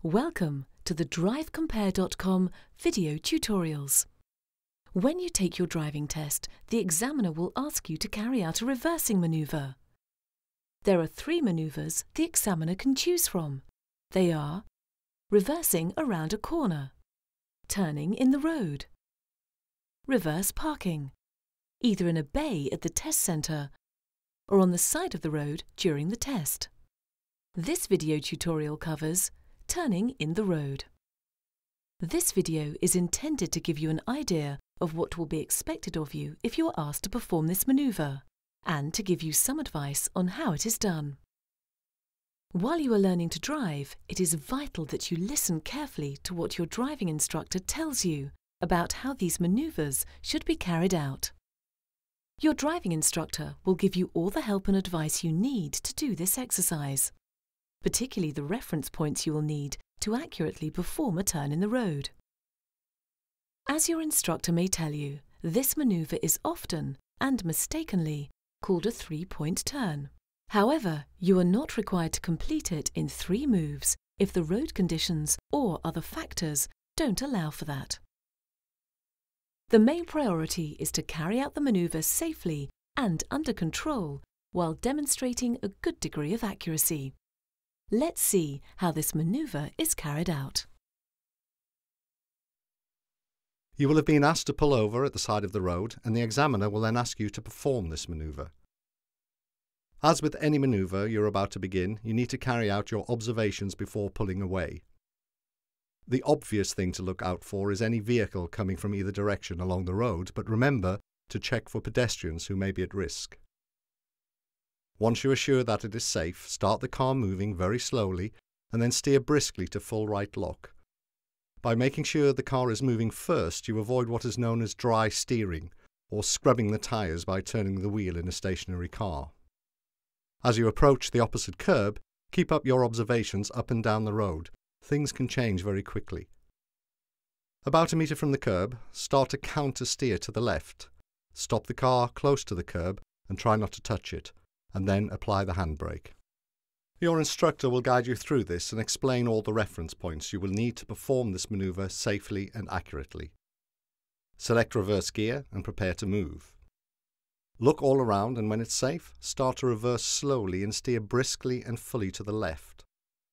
Welcome to the DriveCompare.com video tutorials. When you take your driving test, the examiner will ask you to carry out a reversing manoeuvre. There are 3 manoeuvres the examiner can choose from. They are reversing around a corner, turning in the road, reverse parking, either in a bay at the test centre or on the side of the road during the test. This video tutorial covers turning in the road. This video is intended to give you an idea of what will be expected of you if you are asked to perform this manoeuvre, and to give you some advice on how it is done. While you are learning to drive, it is vital that you listen carefully to what your driving instructor tells you about how these manoeuvres should be carried out. Your driving instructor will give you all the help and advice you need to do this exercise, particularly the reference points you will need to accurately perform a turn in the road. As your instructor may tell you, this manoeuvre is often, and mistakenly, called a 3-point turn. However, you are not required to complete it in 3 moves if the road conditions or other factors don't allow for that. The main priority is to carry out the manoeuvre safely and under control while demonstrating a good degree of accuracy. Let's see how this manoeuvre is carried out. You will have been asked to pull over at the side of the road, and the examiner will then ask you to perform this manoeuvre. As with any manoeuvre you're about to begin, you need to carry out your observations before pulling away. The obvious thing to look out for is any vehicle coming from either direction along the road, but remember to check for pedestrians who may be at risk. Once you are sure that it is safe, start the car moving very slowly and then steer briskly to full right lock. By making sure the car is moving first, you avoid what is known as dry steering, or scrubbing the tyres by turning the wheel in a stationary car. As you approach the opposite curb, keep up your observations up and down the road. Things can change very quickly. About a metre from the curb, start to counter steer to the left. Stop the car close to the curb and try not to touch it, and then apply the handbrake. Your instructor will guide you through this and explain all the reference points you will need to perform this manoeuvre safely and accurately. Select reverse gear and prepare to move. Look all around, and when it's safe, start to reverse slowly and steer briskly and fully to the left.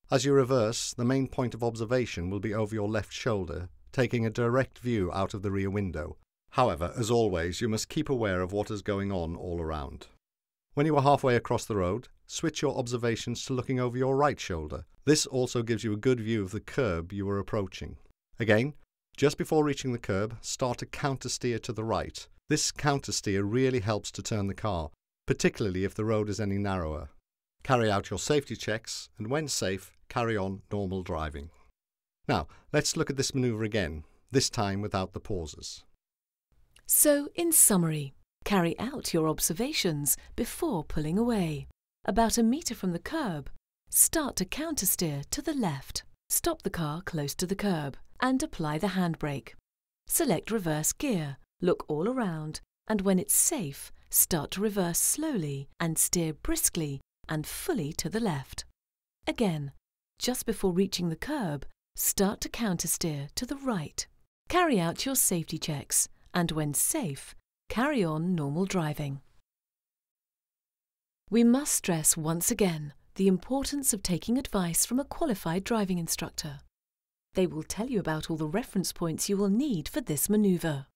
As you reverse, the main point of observation will be over your left shoulder, taking a direct view out of the rear window. However, as always, you must keep aware of what is going on all around. When you are halfway across the road, switch your observations to looking over your right shoulder. This also gives you a good view of the curb you are approaching. Again, just before reaching the curb, start to counter steer to the right. This counter steer really helps to turn the car, particularly if the road is any narrower. Carry out your safety checks, and when safe, carry on normal driving. Now, let's look at this manoeuvre again, this time without the pauses. So, in summary, carry out your observations before pulling away. About a metre from the curb, start to counter steer to the left. Stop the car close to the curb and apply the handbrake. Select reverse gear, look all around, and when it's safe, start to reverse slowly and steer briskly and fully to the left. Again, just before reaching the curb, start to counter steer to the right. Carry out your safety checks, and when safe, carry on normal driving. We must stress once again the importance of taking advice from a qualified driving instructor. They will tell you about all the reference points you will need for this manoeuvre.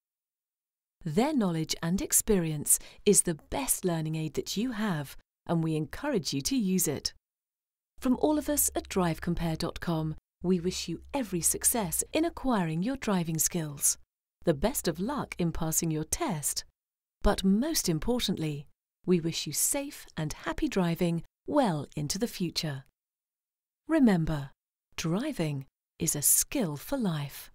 Their knowledge and experience is the best learning aid that you have, and we encourage you to use it. From all of us at DriveCompare.com, we wish you every success in acquiring your driving skills, the best of luck in passing your test, but most importantly, we wish you safe and happy driving well into the future. Remember, driving is a skill for life.